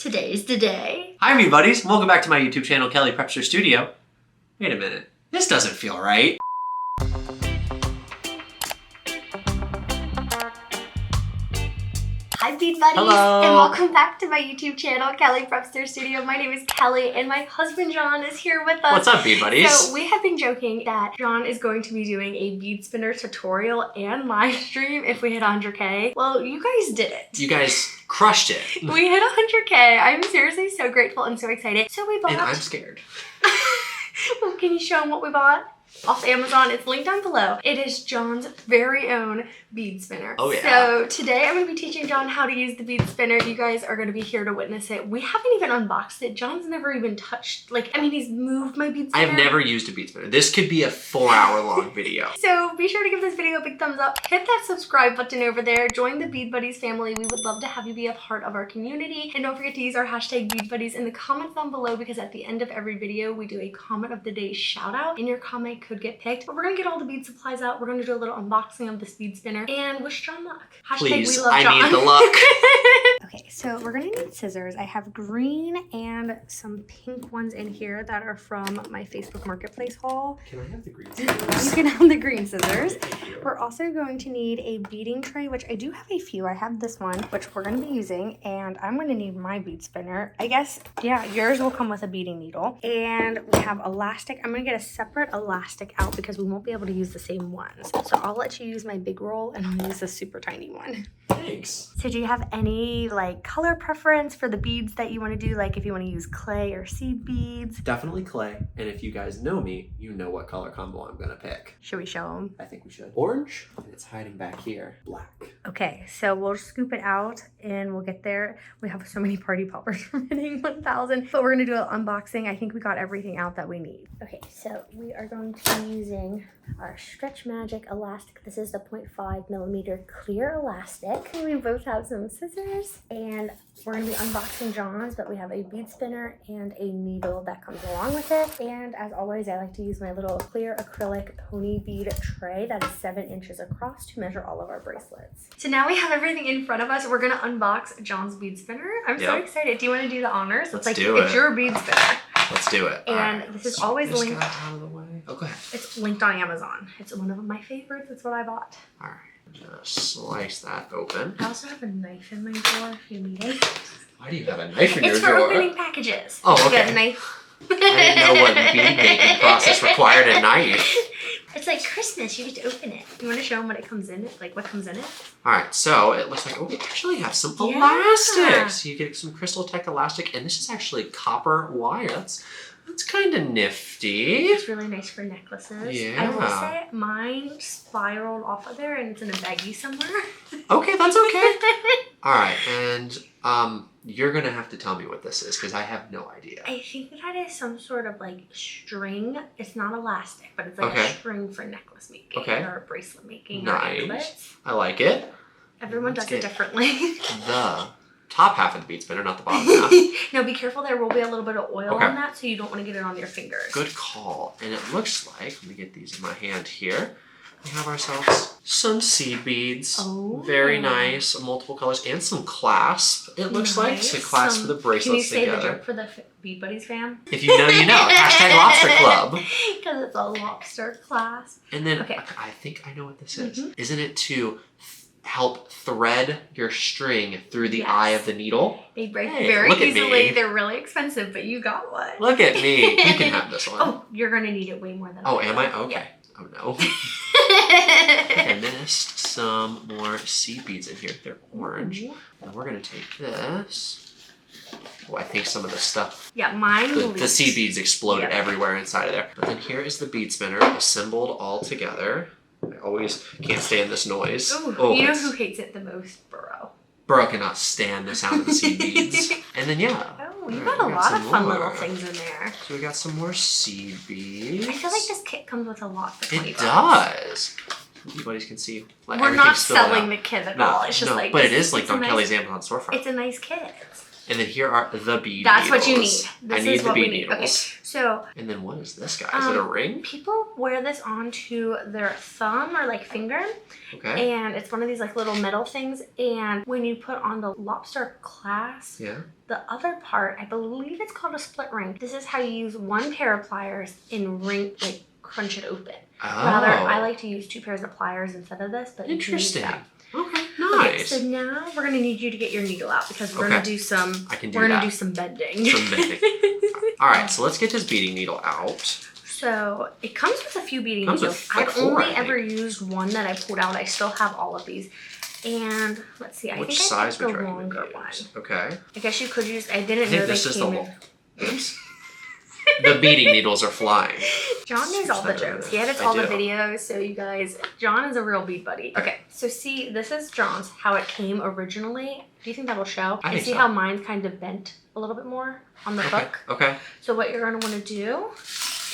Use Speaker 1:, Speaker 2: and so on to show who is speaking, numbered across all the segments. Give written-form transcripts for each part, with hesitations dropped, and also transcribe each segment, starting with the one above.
Speaker 1: Today's the day.
Speaker 2: Hi everybody, welcome back to my YouTube channel, Kellyprepster Studio. Wait a minute, this doesn't feel right.
Speaker 1: Hi Bead Buddies,
Speaker 2: hello.
Speaker 1: And welcome back to my YouTube channel, Kellyprepster Studio. My name is Kelly and my husband John is here with us.
Speaker 2: What's up, Bead Buddies?
Speaker 1: So we have been joking that John is going to be doing a bead spinner tutorial and live stream if we hit 100K. Well, you guys did it.
Speaker 2: You guys crushed it.
Speaker 1: We hit 100K. I'm seriously so grateful and so excited. So we bought...
Speaker 2: And I'm scared.
Speaker 1: Well, can you show them what we bought? Off Amazon. It's linked down below. It is John's very own bead spinner.
Speaker 2: Oh yeah.
Speaker 1: So today I'm going to be teaching John how to use the bead spinner. You guys are going to be here to witness it. We haven't even unboxed it. John's never even touched, he's moved my bead spinner.
Speaker 2: I have never used a bead spinner. This could be a 4-hour long video.
Speaker 1: So be sure to give this video a big thumbs up. Hit that subscribe button over there. Join the Bead Buddies family. We would love to have you be a part of our community. And don't forget to use our hashtag Bead Buddies in the comments down below, because at the end of every video, we do a comment of the day shout out and your comment could get picked. But we're going to get all the bead supplies out. We're going to do a little unboxing of this bead spinner and wish John luck. Hashtag
Speaker 2: Please,
Speaker 1: we love John.
Speaker 2: I need the luck.
Speaker 1: Okay, so we're going to need scissors. I have green and some pink ones in here that are from my Facebook Marketplace haul.
Speaker 2: Can I have the green scissors?
Speaker 1: You can have the green scissors.
Speaker 2: Okay,
Speaker 1: We're also going to need a beading tray, which I do have a few. I have this one, which we're going to be using, and I'm going to need my bead spinner. I guess, yeah, yours will come with a beading needle. And we have elastic. I'm going to get a separate elastic out because we won't be able to use the same ones. So I'll let you use my big roll and I'll use this super tiny one.
Speaker 2: Thanks.
Speaker 1: So do you have any color preference for the beads that you want to do? If you want to use clay or seed beads?
Speaker 2: Definitely clay. And if you guys know me, you know what color combo I'm gonna pick.
Speaker 1: Should we show them?
Speaker 2: I think we should. Orange, and it's hiding back here. Black.
Speaker 1: Okay, so we'll scoop it out and we'll get there. We have so many party poppers from hitting 1,000, but we're gonna do an unboxing. I think we got everything out that we need. Okay, so we are going to be using our Stretch Magic elastic. This is the 0.5mm clear elastic. We both have some scissors and we're gonna be unboxing John's, but we have a bead spinner and a needle that comes along with it. And as always, I like to use my little clear acrylic pony bead tray that is 7 inches across to measure all of our bracelets. So now we have everything in front of us. We're gonna unbox John's bead spinner. I'm so excited. Do you want to do the honors?
Speaker 2: Let's do it.
Speaker 1: It's your bead spinner.
Speaker 2: Let's do it.
Speaker 1: And this is always linked.
Speaker 2: Out of the way. Oh, go ahead.
Speaker 1: It's linked on Amazon. It's one of my favorites. It's what I bought.
Speaker 2: All right. Just slice that open.
Speaker 1: I also have a knife in my drawer if you need it.
Speaker 2: Why do you have a knife in your
Speaker 1: It's for
Speaker 2: drawer?
Speaker 1: opening packages.
Speaker 2: Oh,
Speaker 1: You
Speaker 2: okay.
Speaker 1: got a knife.
Speaker 2: I didn't know what bead making process required a knife.
Speaker 1: It's like Christmas. You get to open it. You want to show them what it comes in it? What comes in it?
Speaker 2: All right, so it looks like, we actually have some
Speaker 1: Yeah.
Speaker 2: elastics. You get some Crystal Tech elastic, and this is actually copper wire. That's kind of nifty.
Speaker 1: It's really nice for necklaces.
Speaker 2: Yeah.
Speaker 1: I will say mine spiraled off of there and it's in a baggie somewhere.
Speaker 2: Okay, that's okay. All right, and you're gonna have to tell me what this is because I have no idea.
Speaker 1: I think that is some sort of string. It's not elastic, but it's a string for necklace making or bracelet making or anklets.
Speaker 2: I like it.
Speaker 1: Everyone does it differently.
Speaker 2: The top half of the bead spinner, not the bottom half.
Speaker 1: Now be careful, there will be a little bit of oil on that, so you don't want to get it on your fingers.
Speaker 2: Good call. And it looks like, let me get these in my hand here. We have ourselves some seed beads.
Speaker 1: Oh.
Speaker 2: Very nice, multiple colors, and some clasp. It looks like to clasp the bracelets together.
Speaker 1: Can you say the joke for the Bead Buddies fam?
Speaker 2: If you know, you know. Hashtag Lobster Club.
Speaker 1: Because it's a lobster clasp.
Speaker 2: And then I think I know what this is. Isn't it to help thread your string through the eye of the needle?
Speaker 1: They break very easily. They're really expensive, but you got one.
Speaker 2: Look at me. You can have this one.
Speaker 1: Oh, you're going to need it way more than
Speaker 2: Oh, am I? Okay.
Speaker 1: Yeah.
Speaker 2: Oh, no. I missed some more seed beads in here. They're orange. And we're going to take this. Oh, I think some of the stuff.
Speaker 1: Yeah, mine
Speaker 2: the seed beads exploded everywhere inside of there. But then here is the bead spinner assembled all together. I always can't stand this noise.
Speaker 1: Ooh, you know who hates it the most? Burrow.
Speaker 2: Burrow cannot stand the sound of the seed beads. And then
Speaker 1: Oh, you got a lot of fun little things in there.
Speaker 2: So we got some more seed beads.
Speaker 1: I feel like this kit comes with a lot for $20.
Speaker 2: It does. You buddies can see.
Speaker 1: We're not selling the kit at all. It's just
Speaker 2: but it is linked on Kelly's Amazon storefront.
Speaker 1: It's a nice kit.
Speaker 2: And then here are the bead
Speaker 1: That's
Speaker 2: needles.
Speaker 1: what you need. This
Speaker 2: I need
Speaker 1: is
Speaker 2: the
Speaker 1: what
Speaker 2: bead
Speaker 1: we need.
Speaker 2: needles.
Speaker 1: Okay, so.
Speaker 2: And then what is this, guy? Is it a ring?
Speaker 1: People wear this onto their thumb or like finger.
Speaker 2: Okay.
Speaker 1: And it's one of these like little metal things. And when you put on the lobster clasp,
Speaker 2: Yeah.
Speaker 1: the other part, I believe it's called a split ring. This is how you use one pair of pliers and ring, like crunch it open.
Speaker 2: Oh.
Speaker 1: Rather, I like to use 2 pairs of pliers instead of this, but
Speaker 2: Interesting.
Speaker 1: You can use that.
Speaker 2: Okay,
Speaker 1: Okay,
Speaker 2: nice.
Speaker 1: so now we're gonna need you to get your needle out because we're
Speaker 2: Okay.
Speaker 1: gonna do some.
Speaker 2: I can do
Speaker 1: We're gonna
Speaker 2: that.
Speaker 1: do some bending.
Speaker 2: Some bending. All right, so let's get this beading needle out.
Speaker 1: So it comes with a few beading
Speaker 2: Comes with,
Speaker 1: needles.
Speaker 2: like,
Speaker 1: I've
Speaker 2: 4,
Speaker 1: only
Speaker 2: I think.
Speaker 1: ever used one that I pulled out. I still have all of these. And let's see, I
Speaker 2: Which
Speaker 1: think I
Speaker 2: size
Speaker 1: picked
Speaker 2: would
Speaker 1: the
Speaker 2: you recommend
Speaker 1: longer
Speaker 2: to
Speaker 1: one.
Speaker 2: use? Okay.
Speaker 1: I guess you could use. I
Speaker 2: I
Speaker 1: didn't
Speaker 2: think
Speaker 1: know they
Speaker 2: this is the
Speaker 1: came
Speaker 2: long.
Speaker 1: in.
Speaker 2: Oops. The beading needles are flying.
Speaker 1: John knows all the jokes. He edits
Speaker 2: I
Speaker 1: all the
Speaker 2: do.
Speaker 1: videos, so you guys, John is a real bead buddy. Okay, so see, this is John's, how it came originally. Do you think that'll show?
Speaker 2: I
Speaker 1: And
Speaker 2: think
Speaker 1: see
Speaker 2: so.
Speaker 1: how mine's kind of bent a little bit more on the
Speaker 2: Okay.
Speaker 1: hook?
Speaker 2: Okay.
Speaker 1: So what you're gonna wanna do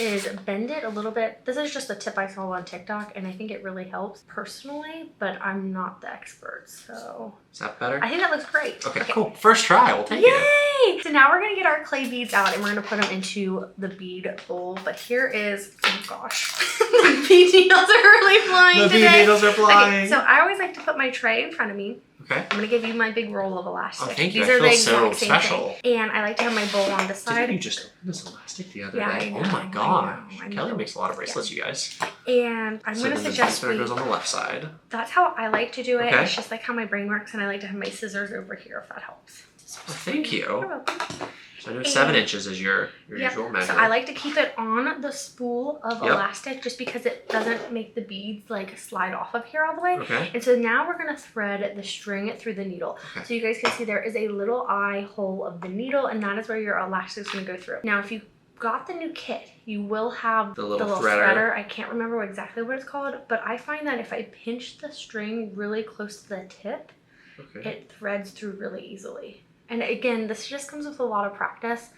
Speaker 1: is bend it a little bit. This is just a tip I saw on TikTok, and I think it really helps personally, but I'm not the expert, so.
Speaker 2: Is that better?
Speaker 1: I think that looks great.
Speaker 2: Okay, cool. First try, we'll take it.
Speaker 1: Yay! So now we're gonna get our clay beads out and we're gonna put them into the bead bowl. But here is, oh gosh, the bead needles are really flying
Speaker 2: The
Speaker 1: today.
Speaker 2: bead needles are flying.
Speaker 1: Okay, so I always like to put my tray in front of me.
Speaker 2: Okay.
Speaker 1: I'm gonna give you my big roll of elastic.
Speaker 2: Oh, thank you.
Speaker 1: These
Speaker 2: I
Speaker 1: are
Speaker 2: feel
Speaker 1: the
Speaker 2: so
Speaker 1: exact same
Speaker 2: special.
Speaker 1: thing. And I like to have my bowl on the side.
Speaker 2: Didn't you just open this elastic the other
Speaker 1: Yeah,
Speaker 2: day?
Speaker 1: I know,
Speaker 2: Oh my
Speaker 1: I
Speaker 2: gosh.
Speaker 1: know.
Speaker 2: Kelly makes a lot of bracelets, you guys.
Speaker 1: And I'm
Speaker 2: So
Speaker 1: gonna
Speaker 2: then the
Speaker 1: suggest
Speaker 2: spinner goes on the left side.
Speaker 1: that's how I like to do it.
Speaker 2: Okay.
Speaker 1: It's just like how my brain works, and I like to have my scissors over here if that helps.
Speaker 2: Well, thank you.
Speaker 1: You're welcome.
Speaker 2: So I know 7 inches is your usual measure.
Speaker 1: So I like to keep it on the spool of
Speaker 2: Yep.
Speaker 1: elastic just because it doesn't make the beads like slide off of here all the way.
Speaker 2: Okay.
Speaker 1: And so now we're gonna thread the string through the needle.
Speaker 2: Okay.
Speaker 1: So you guys can see there is a little eye hole of the needle, and that is where your elastic is gonna go through. Now if you got the new kit, you will have
Speaker 2: The little threader.
Speaker 1: I can't remember exactly what it's called, but I find that if I pinch the string really close to the tip,
Speaker 2: Okay.
Speaker 1: it threads through really easily. And again, this just comes with a lot of practice.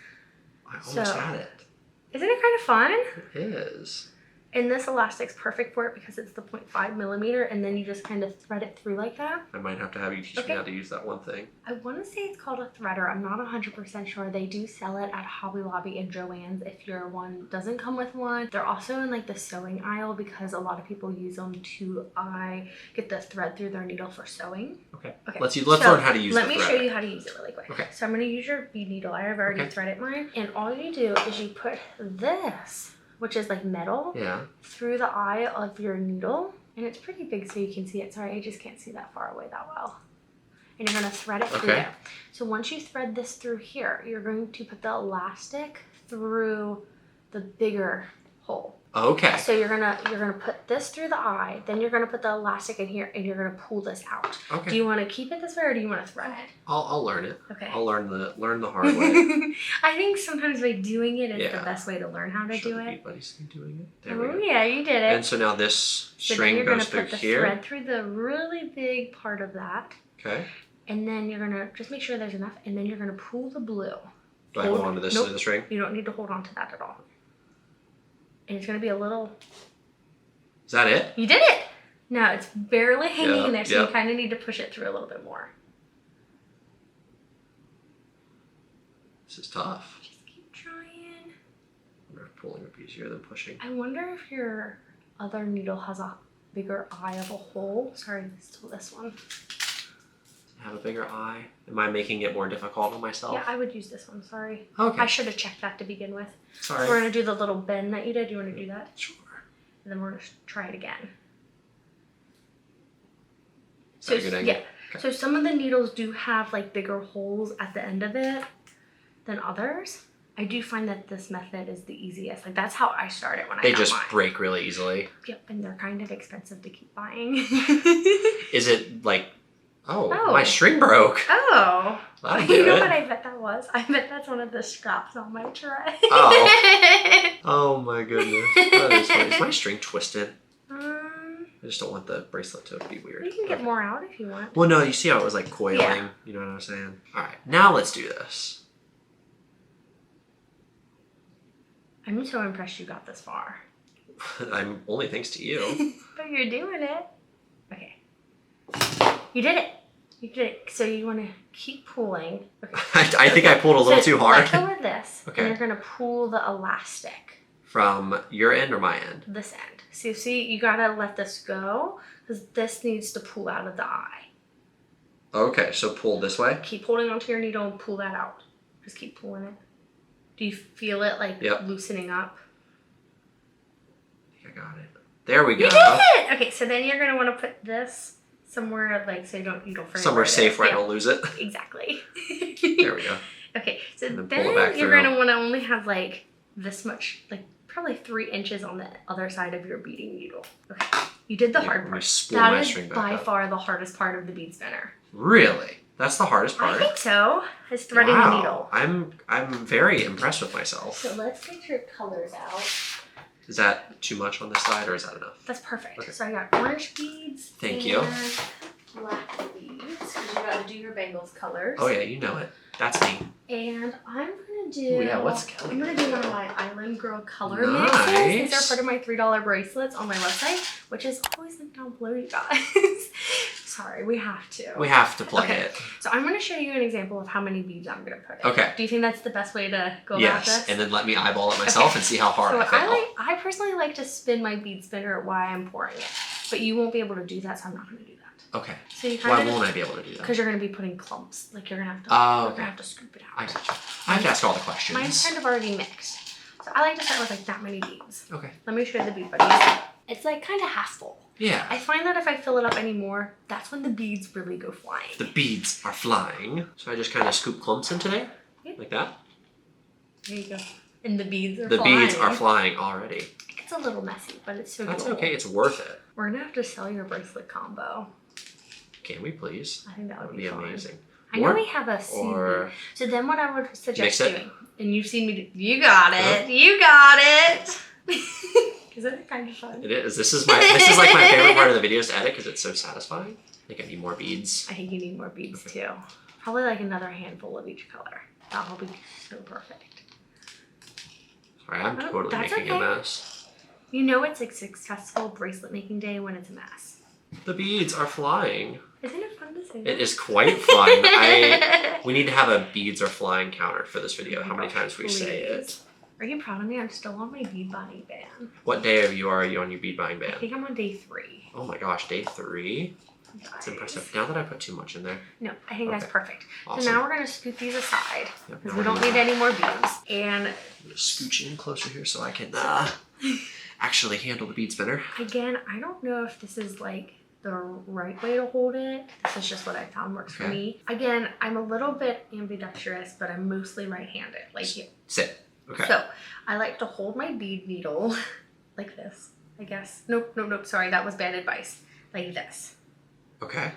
Speaker 2: I almost
Speaker 1: so-
Speaker 2: had it.
Speaker 1: Isn't it kind of fun?
Speaker 2: It is.
Speaker 1: And this elastic's perfect for it because it's the 0.5 millimeter, and then you just kind of thread it through like that.
Speaker 2: I might have to have you teach
Speaker 1: Okay.
Speaker 2: me how to use that one thing.
Speaker 1: I want to say it's called a threader. I'm not 100% sure. They do sell it at Hobby Lobby and Joann's if your one doesn't come with one. They're also in like the sewing aisle because a lot of people use them to get the thread through their needle for sewing.
Speaker 2: Okay.
Speaker 1: Okay.
Speaker 2: Let's
Speaker 1: So,
Speaker 2: learn how to use
Speaker 1: Let
Speaker 2: the
Speaker 1: me
Speaker 2: threader.
Speaker 1: show you how to use it really quick.
Speaker 2: Okay.
Speaker 1: So I'm going to use your bead needle. I have already
Speaker 2: Okay.
Speaker 1: threaded mine. And all you do is you put this, which is like metal,
Speaker 2: Yeah.
Speaker 1: through the eye of your needle, and it's pretty big so you can see it. Sorry, I just can't see that far away that well. And you're going to thread it through
Speaker 2: Okay.
Speaker 1: there. So once you thread this through here, you're going to put the elastic through the bigger hole.
Speaker 2: Okay.
Speaker 1: So you're gonna put this through the eye, then you're gonna put the elastic in here, and you're gonna pull this out.
Speaker 2: Okay.
Speaker 1: Do you want to keep it this way, or do you want to thread it?
Speaker 2: I'll learn it.
Speaker 1: Okay.
Speaker 2: I'll learn the hard way.
Speaker 1: I think sometimes by doing it is
Speaker 2: Yeah.
Speaker 1: the best way to learn how to
Speaker 2: Show
Speaker 1: do
Speaker 2: the
Speaker 1: it.
Speaker 2: Bead Buddies doing it. There we
Speaker 1: Oh
Speaker 2: go.
Speaker 1: yeah, you did it.
Speaker 2: And so now this
Speaker 1: So then
Speaker 2: string
Speaker 1: you're gonna
Speaker 2: goes through
Speaker 1: put the
Speaker 2: here.
Speaker 1: thread through the really big part of that,
Speaker 2: Okay.
Speaker 1: and then you're gonna just make sure there's enough, and then you're gonna pull the blue.
Speaker 2: Do I hold on to this
Speaker 1: Nope.
Speaker 2: end of the string?
Speaker 1: You don't need to hold on to that at all. And it's gonna be a little.
Speaker 2: Is that it?
Speaker 1: You did it. No, it's barely hanging
Speaker 2: Yeah,
Speaker 1: in there, so
Speaker 2: yeah.
Speaker 1: you kind of need to push it through a little bit more.
Speaker 2: This is tough.
Speaker 1: Just keep trying.
Speaker 2: I wonder if pulling would be easier than pushing.
Speaker 1: I wonder if your other needle has a bigger eye of a hole. Sorry, still this one.
Speaker 2: Have a bigger eye. Am I making it more difficult on myself?
Speaker 1: Yeah, I would use this one. Sorry.
Speaker 2: Okay.
Speaker 1: I should have checked that to begin with.
Speaker 2: Sorry.
Speaker 1: So we're gonna do the little bend that you did. Do you want to do that?
Speaker 2: Sure.
Speaker 1: And then we're gonna try it again.
Speaker 2: Is that a good angle?
Speaker 1: yeah.
Speaker 2: Okay.
Speaker 1: So some of the needles do have like bigger holes at the end of it than others. I do find that this method is the easiest. Like that's how I started when I
Speaker 2: They
Speaker 1: got
Speaker 2: just
Speaker 1: mine.
Speaker 2: break really easily.
Speaker 1: Yep, and they're kind of expensive to keep buying.
Speaker 2: Is it like, oh,
Speaker 1: Oh.
Speaker 2: my string broke.
Speaker 1: Oh.
Speaker 2: That'll do
Speaker 1: You know
Speaker 2: it.
Speaker 1: what I bet that was? I bet that's one of the straps on my tray.
Speaker 2: Oh. Oh my goodness. That is funny. Is my string twisted? I just don't want the bracelet to be weird.
Speaker 1: You can get
Speaker 2: Okay.
Speaker 1: more out if you want.
Speaker 2: Well, no, you see how it was like coiling?
Speaker 1: Yeah.
Speaker 2: You know what I'm saying? All right, now let's do this.
Speaker 1: I'm so impressed you got this far.
Speaker 2: I'm only thanks to you.
Speaker 1: But you're doing it. Okay. You did it. You did it. So you want to keep pulling. Okay.
Speaker 2: I think I pulled a little too hard.
Speaker 1: Let go of this.
Speaker 2: Okay.
Speaker 1: And you're going to pull the elastic.
Speaker 2: From your end or my end?
Speaker 1: This end. So you see, you got to let this go because this needs to pull out of the eye.
Speaker 2: Okay, so pull this way?
Speaker 1: Keep holding onto your needle and pull that out. Just keep pulling it. Do you feel it like loosening up?
Speaker 2: I got it. There we go.
Speaker 1: You did it! Okay, so then you're going to want to put this somewhere like so you don't forget.
Speaker 2: Somewhere safe where I don't lose it.
Speaker 1: Exactly.
Speaker 2: There we go.
Speaker 1: Okay, so
Speaker 2: then
Speaker 1: then
Speaker 2: pull it back
Speaker 1: you're
Speaker 2: through.
Speaker 1: going to want to only have like this much, like probably 3 inches on the other side of your beading needle. Okay, you did the hard part. That is by far the hardest part of the bead spinner.
Speaker 2: Really? That's the hardest part?
Speaker 1: I think so. Is threading the needle.
Speaker 2: I'm very impressed with myself.
Speaker 1: So let's get your colors out.
Speaker 2: Is that too much on this side or is that enough?
Speaker 1: That's perfect.
Speaker 2: Okay.
Speaker 1: So I got orange beads.
Speaker 2: Thank you.
Speaker 1: Black beads, because you got to do your bangles colors.
Speaker 2: Oh yeah, you know it. That's me.
Speaker 1: And I'm gonna do.
Speaker 2: Oh yeah, what's Kelly?
Speaker 1: I'm gonna do one of my Island Girl color
Speaker 2: Nice.
Speaker 1: mixes. These are part of my $3 bracelets on my website, which is always linked down below, you guys. Sorry, we have to.
Speaker 2: We have to plug it.
Speaker 1: So I'm gonna show you an example of how many beads I'm gonna put in.
Speaker 2: Okay.
Speaker 1: Do you think that's the best way to go about
Speaker 2: Yes,
Speaker 1: this?
Speaker 2: and then let me eyeball it myself and see how hard
Speaker 1: So
Speaker 2: I fail.
Speaker 1: I personally like to spin my bead spinner while I'm pouring it, but you won't be able to do that, so I'm not gonna do that.
Speaker 2: Okay.
Speaker 1: So you
Speaker 2: Why won't I be able to do that?
Speaker 1: Because you're gonna be putting clumps. Like you're gonna have to.
Speaker 2: Oh,
Speaker 1: you're gonna have to scoop it out.
Speaker 2: I gotcha. I have to ask all the questions.
Speaker 1: Mine's kind of already mixed, so I like to start with like that many beads.
Speaker 2: Okay.
Speaker 1: Let me show you the bead buddies. It's like kind of half full.
Speaker 2: Yeah.
Speaker 1: I find that if I fill it up anymore, that's when the beads really go flying.
Speaker 2: The beads are flying. So I just kind of scoop clumps in today, like that.
Speaker 1: There you go. And the beads are
Speaker 2: flying.
Speaker 1: flying.
Speaker 2: The beads are flying already.
Speaker 1: It's a little messy, but it's so good.
Speaker 2: That's okay. It's worth it.
Speaker 1: We're gonna have to sell your bracelet combo.
Speaker 2: Can we please?
Speaker 1: I think that would
Speaker 2: be
Speaker 1: fun.
Speaker 2: amazing.
Speaker 1: I know we have a seed.
Speaker 2: Or
Speaker 1: so then what I would suggest
Speaker 2: mix it?
Speaker 1: doing, and you've seen me do, you got it, you got it. Isn't it kind of fun?
Speaker 2: It is. This is like my favorite part of the videos to edit because it's so satisfying. I think I need more beads.
Speaker 1: I think you need more beads too. Probably like another handful of each color. That'll be so perfect.
Speaker 2: Sorry, I'm totally making a mess.
Speaker 1: You know it's a successful bracelet making day when it's a mess.
Speaker 2: The beads are flying.
Speaker 1: Isn't it fun to say that?
Speaker 2: It is quite fun. We need to have a beads are flying counter for this video. How many times we say it.
Speaker 1: Are you proud of me? I'm still on my bead buying ban.
Speaker 2: What day are you on your bead buying ban?
Speaker 1: I think I'm on day 3.
Speaker 2: Oh my gosh, day 3? That's impressive. Now that I put too much in there.
Speaker 1: No, I think that's perfect.
Speaker 2: Awesome.
Speaker 1: So now we're going to scoop these aside because we don't need any more beads. And
Speaker 2: I'm going to scooch in closer here so I can actually handle the bead spinner.
Speaker 1: Again, I don't know if this is like the right way to hold it. This is just what I found works for me. Again, I'm a little bit ambidextrous, but I'm mostly right-handed. Like
Speaker 2: sit. Okay.
Speaker 1: So I like to hold my bead needle like this, I guess. Nope, sorry, that was bad advice. Like this.
Speaker 2: Okay.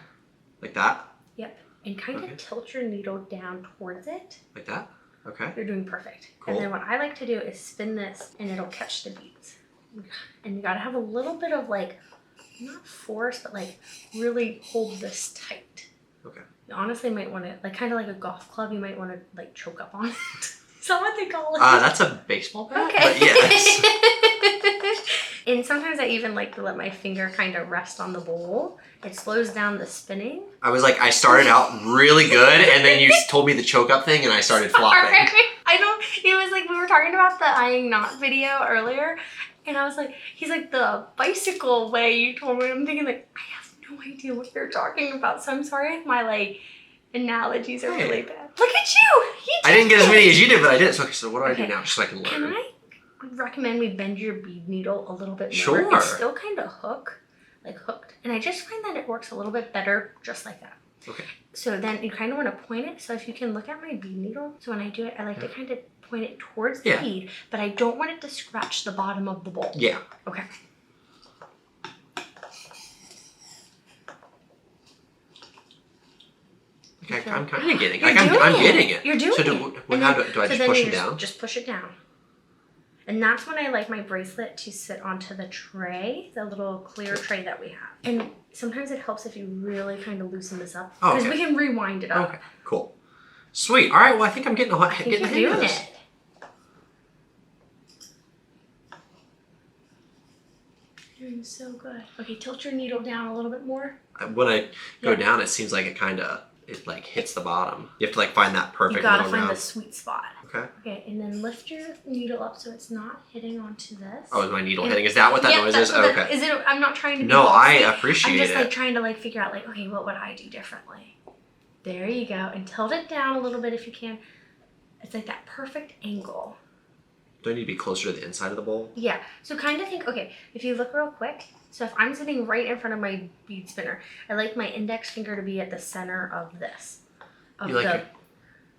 Speaker 2: Like that?
Speaker 1: Yep. And kind of tilt your needle down towards it.
Speaker 2: Like that? Okay.
Speaker 1: You're doing perfect.
Speaker 2: Cool.
Speaker 1: And then what I like to do is spin this and it'll catch the beads. And you gotta have a little bit of like, not force, but like really hold this tight.
Speaker 2: Okay.
Speaker 1: You honestly might want to, like kind of like a golf club, you might want to like choke up on it. Is that what they call it?
Speaker 2: That's a baseball bat.
Speaker 1: Okay.
Speaker 2: But yes.
Speaker 1: And sometimes I even like to let my finger kind of rest on the bowl. It slows down the spinning.
Speaker 2: I was like, I started out really good, and then you told me the choke up thing, and I started flopping.
Speaker 1: It was like we were talking about the eyeing knot video earlier, and I was like, he's like the bicycle way you told me. I'm thinking like, I have no idea what you're talking about, so I'm sorry if my like analogies are really bad. Look at you!
Speaker 2: I didn't get as many as you did, but I did. So what do I do now, just so I can learn?
Speaker 1: Can I recommend we bend your bead needle a little bit more?
Speaker 2: Sure.
Speaker 1: It's still kind of hooked, and I just find that it works a little bit better just like that.
Speaker 2: Okay.
Speaker 1: So then you kind of want to point it. So if you can look at my bead needle, so when I do it, I like to kind of point it towards the bead, but I don't want it to scratch the bottom of the bowl.
Speaker 2: Yeah.
Speaker 1: Okay.
Speaker 2: Okay, I'm kind of getting it.
Speaker 1: I'm
Speaker 2: getting it.
Speaker 1: You're doing
Speaker 2: it.
Speaker 1: So
Speaker 2: do I just push it down?
Speaker 1: Just push it down. And that's when I like my bracelet to sit onto the tray, the little clear tray that we have. And sometimes it helps if you really kind of loosen this up. Because we can rewind it up.
Speaker 2: Okay, cool. Sweet. All right, well, I think I'm getting the hang of this.
Speaker 1: doing so good. Okay, tilt your needle down a little bit more.
Speaker 2: When I go down, it seems like it like hits the bottom. You have to like find that perfect
Speaker 1: You gotta
Speaker 2: middle
Speaker 1: find
Speaker 2: ground.
Speaker 1: the sweet spot.
Speaker 2: Okay.
Speaker 1: Okay, and then lift your needle up so it's not hitting onto this.
Speaker 2: Oh, is my needle hitting? Is that what that noise is?
Speaker 1: What
Speaker 2: Okay.
Speaker 1: Is it? I'm not trying to be
Speaker 2: No,
Speaker 1: bossy.
Speaker 2: I appreciate it.
Speaker 1: I'm just like trying to like figure out like, okay, what would I do differently? There you go, and tilt it down a little bit if you can. It's like that perfect angle.
Speaker 2: Do I need to be closer to the inside of the bowl?
Speaker 1: Yeah. So kind of think, okay, if you look real quick, so if I'm sitting right in front of my bead spinner, I like my index finger to be at the center of this. Of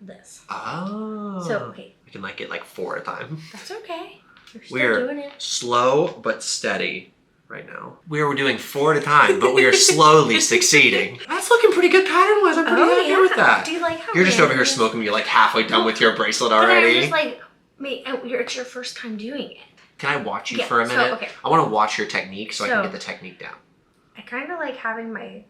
Speaker 1: this.
Speaker 2: Oh.
Speaker 1: So, okay.
Speaker 2: I can like get like 4 at a time.
Speaker 1: That's okay. You're still
Speaker 2: We're
Speaker 1: doing it.
Speaker 2: slow but steady right now. We are doing 4 at a time, but we are slowly succeeding. That's looking pretty good pattern-wise. I'm pretty happy with that.
Speaker 1: Do you like how
Speaker 2: You're just over here smoking. You're like halfway done with your bracelet
Speaker 1: But
Speaker 2: already.
Speaker 1: I'm just like, mate, it's your first time doing it.
Speaker 2: Can I watch you for a minute?
Speaker 1: So, okay.
Speaker 2: I want to watch your technique so I can get the technique down.
Speaker 1: I kind of like having my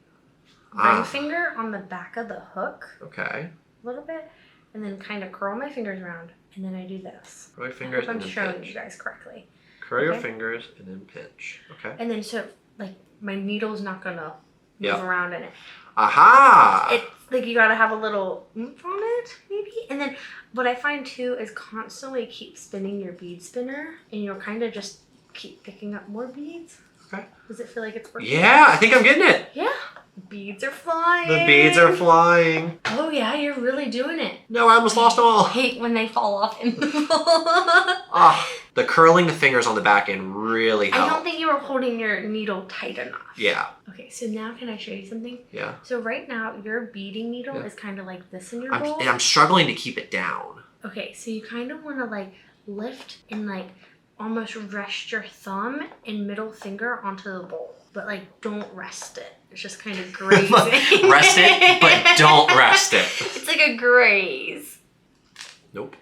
Speaker 1: ring finger on the back of the hook.
Speaker 2: Okay.
Speaker 1: A little bit. And then kind of curl my fingers around. And then I do this.
Speaker 2: Curl your fingers and
Speaker 1: I'm
Speaker 2: then
Speaker 1: showing
Speaker 2: pinch.
Speaker 1: you guys correctly.
Speaker 2: Curl your fingers and then pinch. Okay.
Speaker 1: And then so, like, my needle's not going to move around in it.
Speaker 2: Aha!
Speaker 1: It's like you got to have a little oomph on it, maybe. And then what I find too is constantly keep spinning your bead spinner. And you'll kind of just keep picking up more beads.
Speaker 2: Okay.
Speaker 1: Does it feel like it's working?
Speaker 2: Yeah, I think I'm getting it.
Speaker 1: Yeah. Beads are flying.
Speaker 2: The beads are flying.
Speaker 1: Oh yeah, you're really doing it.
Speaker 2: No, I almost lost them all.
Speaker 1: I hate when they fall off in the
Speaker 2: the curling the fingers on the back end really helped.
Speaker 1: I don't think you were holding your needle tight enough.
Speaker 2: Yeah.
Speaker 1: Okay, so now can I show you something?
Speaker 2: Yeah.
Speaker 1: So right now, your beading needle is kind of like this in your bowl.
Speaker 2: And I'm struggling to keep it down.
Speaker 1: Okay, so you kind of want to like lift and like almost rest your thumb and middle finger onto the bowl. But like, don't rest it. It's just kind of grazing.
Speaker 2: Rest it, but don't rest it.
Speaker 1: It's like a graze.
Speaker 2: Nope.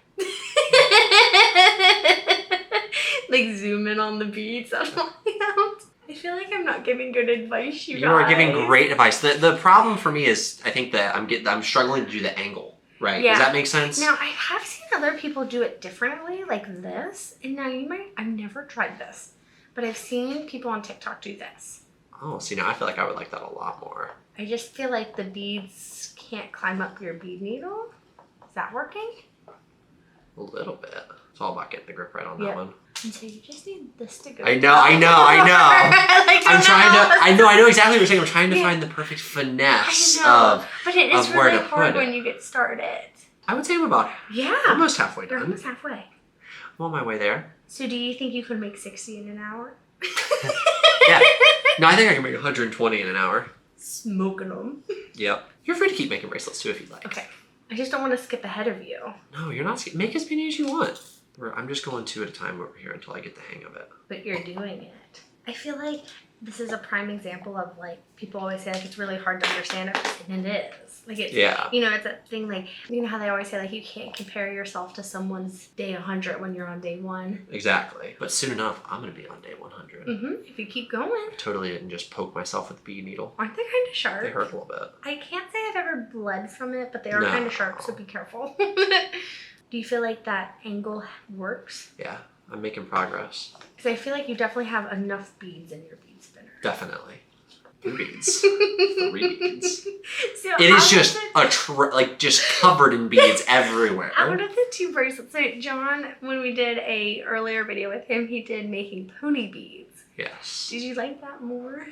Speaker 1: Like zoom in on the beads on my hand. I feel like I'm not giving good advice, you guys.
Speaker 2: You are giving great advice. The problem for me is I think that I'm struggling to do the angle. Right?
Speaker 1: Yeah.
Speaker 2: Does that make sense?
Speaker 1: Now I have seen other people do it differently, like this. And now I've never tried this, but I've seen people on TikTok do this.
Speaker 2: Oh, see, now I feel like I would like that a lot more.
Speaker 1: I just feel like the beads can't climb up your bead needle. Is that working?
Speaker 2: A little bit. It's all about getting the grip right on that one.
Speaker 1: And so you just need this to go.
Speaker 2: I know. I'm trying to. I know exactly what you're saying. I'm trying to find the perfect finesse of.
Speaker 1: But it is
Speaker 2: where
Speaker 1: really
Speaker 2: to
Speaker 1: hard
Speaker 2: put it.
Speaker 1: when you get started.
Speaker 2: I would say I'm about almost halfway
Speaker 1: You're
Speaker 2: done.
Speaker 1: almost halfway.
Speaker 2: I'm on my way there.
Speaker 1: So do you think you could make 60 in an hour?
Speaker 2: Yeah. No, I think I can make 120 in an hour.
Speaker 1: Smoking them.
Speaker 2: Yep. You're free to keep making bracelets too if you'd like.
Speaker 1: Okay. I just don't want to skip ahead of you.
Speaker 2: No, you're not. Make as many as you want. I'm just going 2 at a time over here until I get the hang of it.
Speaker 1: But you're doing it. I feel like this is a prime example of like, people always say like it's really hard to understand it, and it is. Like it's, you know, it's a thing like, you know how they always say like you can't compare yourself to someone's day 100 when you're on day 1.
Speaker 2: Exactly. But soon enough, I'm going to be on day 100.
Speaker 1: If you keep going.
Speaker 2: I totally didn't just poke myself with the bead needle.
Speaker 1: Aren't they kind of sharp?
Speaker 2: They hurt a little bit.
Speaker 1: I can't say I've ever bled from it, but they are kind of sharp, so be careful. Do you feel like that angle works?
Speaker 2: Yeah, I'm making progress.
Speaker 1: Because I feel like you definitely have enough beads in your bead spinner.
Speaker 2: Definitely. 3 beads. 3 beads.
Speaker 1: So
Speaker 2: it is just just covered in beads everywhere.
Speaker 1: Out of the 2 bracelets, so John, when we did a earlier video with him, he did making pony beads.
Speaker 2: Yes.
Speaker 1: Did you like that more?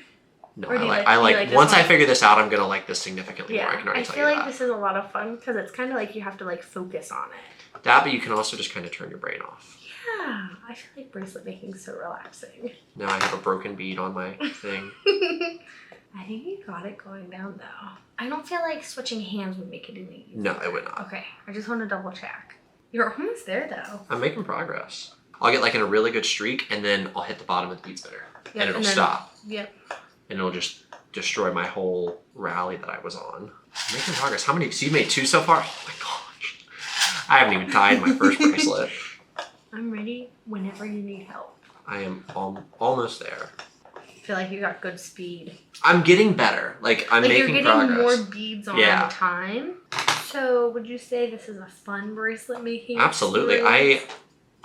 Speaker 2: No, I like once I figure this out, I'm gonna like this significantly more. I can already tell you that. I feel
Speaker 1: like this is a lot of fun because it's kind of like you have to like focus on it.
Speaker 2: That, but you can also just kind of turn your brain off.
Speaker 1: Yeah, I feel like bracelet making is so relaxing.
Speaker 2: Now I have a broken bead on my thing.
Speaker 1: I think you got it going down though. I don't feel like switching hands would make it any easier.
Speaker 2: No, it would not.
Speaker 1: Okay, I just want to double check. You're almost there though.
Speaker 2: I'm making progress. I'll get like in a really good streak and then I'll hit the bottom of the bead spinner. Yep, and it'll stop.
Speaker 1: Yep.
Speaker 2: And it'll just destroy my whole rally that I was on. I'm making progress. How many? So you made 2 so far? Oh my gosh. I haven't even tied my first bracelet.
Speaker 1: I'm ready whenever you need help.
Speaker 2: I am almost there.
Speaker 1: I feel like you got good speed.
Speaker 2: I'm getting better. Like I'm making progress.
Speaker 1: You're getting more beads on the time. So would you say this is a fun bracelet making?
Speaker 2: Absolutely.
Speaker 1: experience?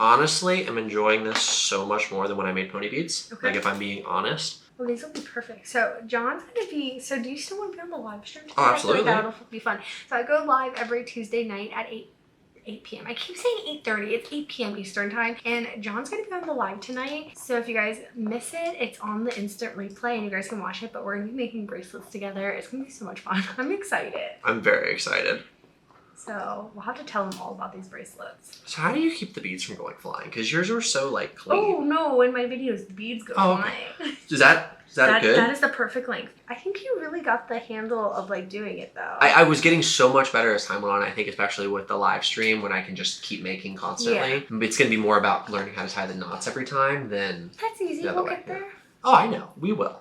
Speaker 2: honestly am enjoying this so much more than when I made pony beads.
Speaker 1: Okay.
Speaker 2: Like if I'm being honest.
Speaker 1: Well, these will be perfect. So John's gonna be. So do you still want to be on the live stream?
Speaker 2: Oh, absolutely.
Speaker 1: That'll be fun. So I go live every Tuesday night at 8 p.m. I keep saying 8:30. It's 8 p.m. Eastern time. And John's gonna be on the live tonight. So if you guys miss it, it's on the instant replay and you guys can watch it. But we're gonna be making bracelets together. It's gonna be so much fun. I'm excited.
Speaker 2: I'm very excited.
Speaker 1: So we'll have to tell them all about these bracelets.
Speaker 2: So how do you keep the beads from going flying? Because yours were so like clean.
Speaker 1: Oh no! In my videos, the beads go flying.
Speaker 2: Okay. Is that good?
Speaker 1: That is the perfect length. I think you really got the handle of like doing it though.
Speaker 2: I was getting so much better as time went on. I think especially with the live stream when I can just keep making constantly. Yeah. It's going to be more about learning how to tie the knots every time than
Speaker 1: That's easy.
Speaker 2: the other
Speaker 1: We'll
Speaker 2: way.
Speaker 1: get there.
Speaker 2: Oh, I know. We will.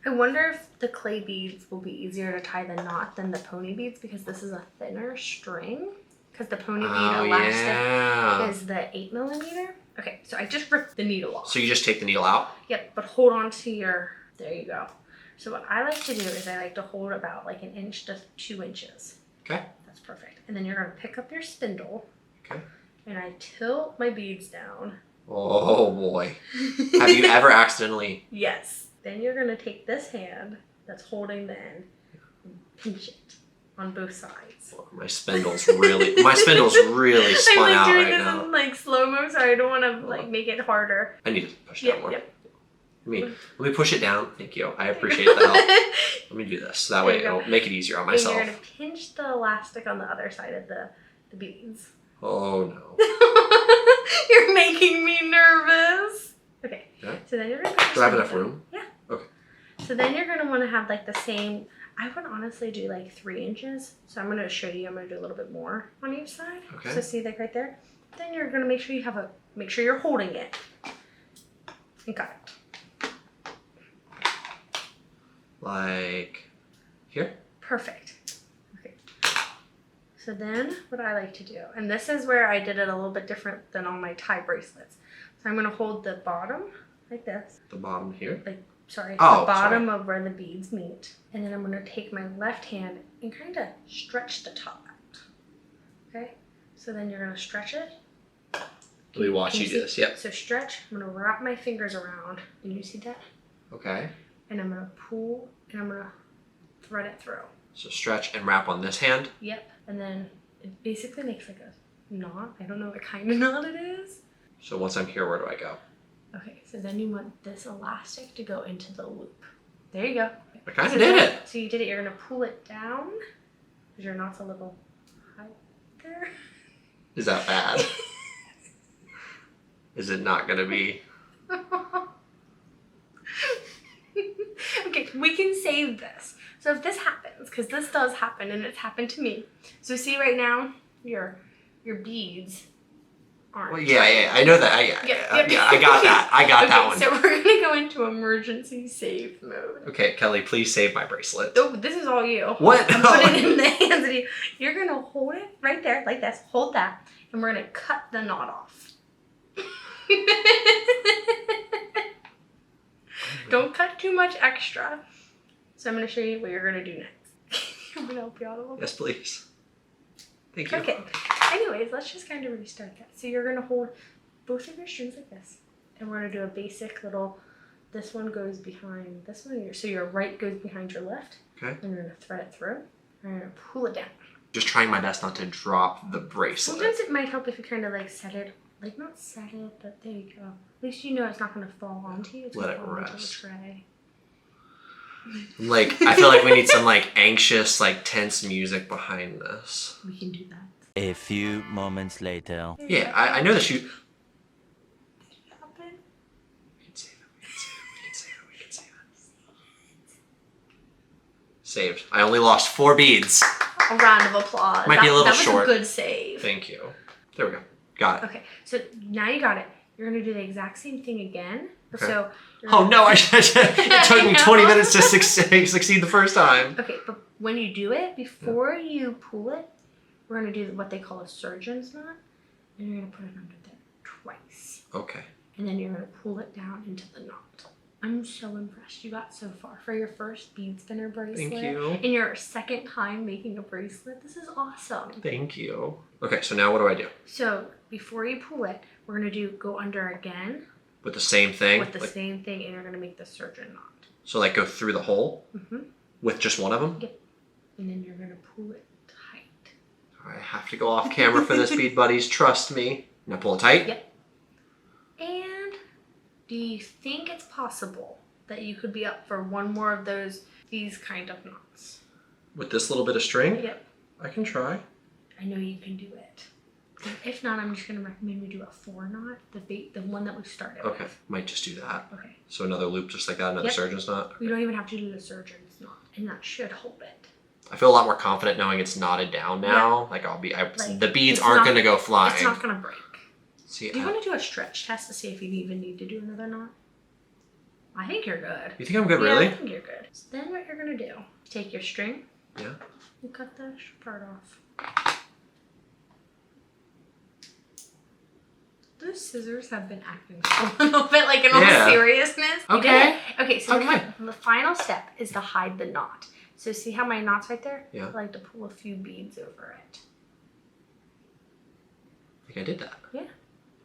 Speaker 1: I wonder if the clay beads will be easier to tie the knot than the pony beads because this is a thinner string. Because the pony bead elastic is the 8mm. Okay, so I just ripped the needle off.
Speaker 2: So you just take the needle out?
Speaker 1: Yep, but hold on to your, there you go. So what I like to do is I like to hold about like 1 inch to 2 inches.
Speaker 2: Okay.
Speaker 1: That's perfect. And then you're gonna pick up your spindle.
Speaker 2: Okay.
Speaker 1: And I tilt my beads down.
Speaker 2: Oh boy. Have you ever accidentally?
Speaker 1: Yes. Then you're gonna take this hand that's holding the end and pinch it on both sides.
Speaker 2: My spindle's really spun out right now. I'm doing this
Speaker 1: in like slow-mo, so I don't want to like make it harder.
Speaker 2: I need to push it down more.
Speaker 1: Yep.
Speaker 2: Let me push it down. Thank you. I appreciate the help. Let me do this. That way it'll make it easier on myself.
Speaker 1: And you're gonna pinch the elastic on the other side of the beads.
Speaker 2: Oh no.
Speaker 1: You're making me nervous. Okay.
Speaker 2: Yeah.
Speaker 1: So then you're gonna put
Speaker 2: do I have enough room?
Speaker 1: Yeah.
Speaker 2: Okay.
Speaker 1: So then you're gonna want to have like the same. I would honestly do like 3 inches. So I'm going to show you, I'm going to do a little bit more on each side.
Speaker 2: Okay.
Speaker 1: So see like right there? Then you're going to make sure you have make sure you're holding it. And got it.
Speaker 2: Like here?
Speaker 1: Perfect. Okay. So then what I like to do, and this is where I did it a little bit different than on my tie bracelets. So I'm going to hold the bottom like this.
Speaker 2: The bottom here?
Speaker 1: Like, sorry,
Speaker 2: oh,
Speaker 1: the bottom of where the beads meet. And then I'm going to take my left hand and kind of stretch the top out. Okay? So then you're going to stretch it.
Speaker 2: Let me watch you do this. Yep.
Speaker 1: So stretch. I'm going to wrap my fingers around. Can you see that?
Speaker 2: Okay.
Speaker 1: And I'm going to pull and I'm going to thread it through.
Speaker 2: So stretch and wrap on this hand?
Speaker 1: Yep. And then it basically makes like a knot. I don't know what kind of knot it is.
Speaker 2: So once I'm here, where do I go?
Speaker 1: Okay. So then you want this elastic to go into the loop. There you go.
Speaker 2: I kind of did it.
Speaker 1: So you did it. You're going to pull it down because your knot's a little high there.
Speaker 2: Is that bad? Is it not going to be?
Speaker 1: Okay, we can save this. So if this happens, because this does happen and it's happened to me. So see right now, your beads aren't.
Speaker 2: Well, yeah, I know that. I got that. I got that one.
Speaker 1: So we're going to go into emergency save mode.
Speaker 2: Okay, Kelly, please save my bracelet.
Speaker 1: Oh, this is all you.
Speaker 2: What?
Speaker 1: I'm putting it in the hands of you. You're going to hold it right there, like this. Hold that. And we're going to cut the knot off. Don't cut too much extra. So I'm going to show you what you're going to do next. I'm going to help you out a little bit.
Speaker 2: Yes, please. Thank you.
Speaker 1: Okay. Anyways, let's just kind of restart that. So you're going to hold both of your strings like this. And we're going to do a basic little, this one goes behind this one. So your right goes behind your left.
Speaker 2: Okay.
Speaker 1: And you're going to thread it through. And you're going to pull it down.
Speaker 2: Just trying my best not to drop the bracelet.
Speaker 1: Sometimes it might help if you kind of like set it, like not set it, but there you go. At least you know it's not going to fall onto you. It's
Speaker 2: Let
Speaker 1: gonna
Speaker 2: it
Speaker 1: fall onto
Speaker 2: rest.
Speaker 1: the tray.
Speaker 2: Like, I feel like we need some like anxious, like tense music behind this.
Speaker 1: We can do that.
Speaker 3: A few moments later.
Speaker 2: Yeah, I know the shoot.
Speaker 1: Did it happen?
Speaker 2: We can save it. We can save it. Saved. I only lost 4 beads.
Speaker 1: A round of applause.
Speaker 2: Might be a little short.
Speaker 1: That was a good save.
Speaker 2: Thank you. There we go. Got it.
Speaker 1: Okay, so now you got it. You're going to do the exact same thing again.
Speaker 2: Okay.
Speaker 1: So.
Speaker 2: Oh no! It took me 20 minutes to succeed the first time.
Speaker 1: Okay, but when you do it, before you pull it, we're going to do what they call a surgeon's knot. And you're going to put it under there twice.
Speaker 2: Okay.
Speaker 1: And then you're going to pull it down into the knot. I'm so impressed you got so far for your first bead spinner bracelet.
Speaker 2: Thank you.
Speaker 1: And your second time making a bracelet. This is awesome.
Speaker 2: Thank you. Okay, so now what do I do?
Speaker 1: So before you pull it, we're gonna go under again.
Speaker 2: With the same thing?
Speaker 1: With the same thing, and you're gonna make the surgeon knot.
Speaker 2: So like go through the hole?
Speaker 1: Mm-hmm.
Speaker 2: With just one of them?
Speaker 1: Yep. And then you're gonna pull it tight.
Speaker 2: All right, I have to go off camera for this, bead buddies. Trust me. Now pull it tight?
Speaker 1: Yep. And do you think it's possible that you could be up for one more of these kind of knots?
Speaker 2: With this little bit of string?
Speaker 1: Yep.
Speaker 2: I can try.
Speaker 1: I know you can do it. If not, I'm just gonna recommend we do a 4 knot, the one that we started
Speaker 2: Okay,
Speaker 1: with.
Speaker 2: might just do that.
Speaker 1: Okay.
Speaker 2: So another loop just like that, another
Speaker 1: Yep.
Speaker 2: surgeon's knot?
Speaker 1: We don't even have to do the surgeon's knot, and that should hold it.
Speaker 2: I feel a lot more confident knowing it's knotted down now. Like the beads
Speaker 1: it's
Speaker 2: aren't
Speaker 1: not-
Speaker 2: gonna go flying.
Speaker 1: It's not gonna break.
Speaker 2: See,
Speaker 1: Do you want to do a stretch test to see if you even need to do another knot? I think you're good.
Speaker 2: You think I'm good,
Speaker 1: Yeah,
Speaker 2: really?
Speaker 1: I think you're good. So then what you're gonna do, take your string.
Speaker 2: Yeah.
Speaker 1: And cut the part off. Those scissors have been acting a little bit like in all seriousness. You
Speaker 2: Okay.
Speaker 1: did it. Okay, so
Speaker 2: Okay.
Speaker 1: the final step is to hide the knot. So see how my knot's right there?
Speaker 2: Yeah.
Speaker 1: I like to pull a few beads over it.
Speaker 2: I think I did that.
Speaker 1: Yeah,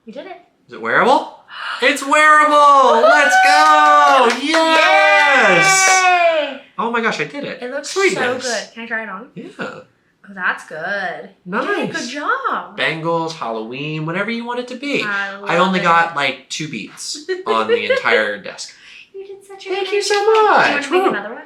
Speaker 1: you did it.
Speaker 2: Is it wearable? It's wearable! Let's go! Yes!
Speaker 1: Yay!
Speaker 2: Oh my gosh, I did it.
Speaker 1: It looks
Speaker 2: Sweetness.
Speaker 1: so good. Can I try it on?
Speaker 2: Yeah.
Speaker 1: Oh, that's good.
Speaker 2: Nice.
Speaker 1: Yay, good job.
Speaker 2: Bangles, Halloween, whatever you want it to be.
Speaker 1: I
Speaker 2: I only
Speaker 1: love
Speaker 2: got
Speaker 1: it.
Speaker 2: like 2 beads on the entire desk.
Speaker 1: You did such a
Speaker 2: Thank
Speaker 1: good
Speaker 2: you so
Speaker 1: job. Do you
Speaker 2: much.
Speaker 1: want to make
Speaker 2: Woo.
Speaker 1: another one?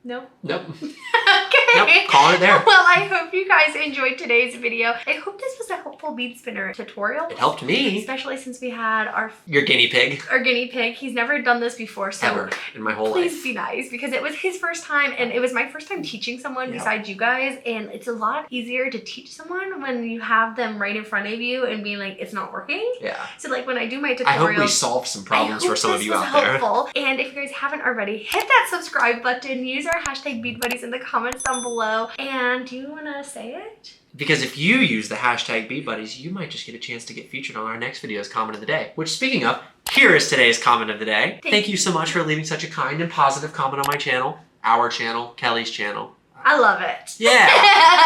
Speaker 1: No?
Speaker 2: Nope.
Speaker 1: Okay.
Speaker 2: Nope. Call it there.
Speaker 1: Well, I hope you guys enjoyed today's video. I hope this was a helpful bead spinner tutorial.
Speaker 2: It helped me.
Speaker 1: Especially since we had our
Speaker 2: Your guinea pig.
Speaker 1: guinea pig. He's never done this before, so
Speaker 2: Ever in my whole
Speaker 1: please
Speaker 2: life.
Speaker 1: be nice because it was his first time and it was my first time teaching someone besides you guys, and it's a lot easier to teach someone when you have them right in front of you and being like, it's not working.
Speaker 2: Yeah.
Speaker 1: So like when I do my tutorials,
Speaker 2: I hope we solved some problems for some of you out there.
Speaker 1: helpful. And if you guys haven't already, hit that subscribe button, use our hashtag BeadBuddies in the comments down below. And do you want to say it?
Speaker 2: Because if you use the hashtag BeadBuddies, you might just get a chance to get featured on our next video's comment of the day. Which, speaking of, here is today's comment of the day. Thank you so much for leaving such a kind and positive comment on my channel, our channel, Kelly's channel.
Speaker 1: I love it.
Speaker 2: Yeah,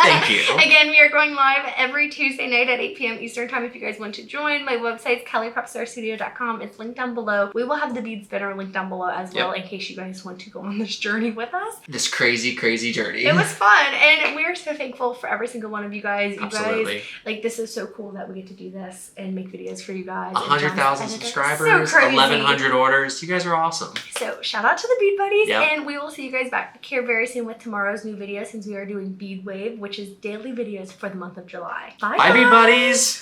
Speaker 2: thank you.
Speaker 1: Again, we are going live every Tuesday night at 8 p.m. Eastern Time if you guys want to join. My website's kellyprepsterstudio.com. It's linked down below. We will have the bead spinner linked down below as well in case you guys want to go on this journey with us.
Speaker 2: This crazy, crazy journey.
Speaker 1: It was fun, and we're so thankful for every single one of you guys. You
Speaker 2: Absolutely.
Speaker 1: guys, like, this is so cool that we get to do this and make videos for you guys.
Speaker 2: 100,000 subscribers,
Speaker 1: so crazy.
Speaker 2: 1,100 orders. You guys are awesome.
Speaker 1: So shout out to the Bead Buddies,
Speaker 2: Yep.
Speaker 1: and we will see you guys back here very soon with tomorrow's new video since we are doing Bead Wave, which is daily videos for the month of July. Bye,
Speaker 2: Bye,
Speaker 1: guys.
Speaker 2: Bead Buddies.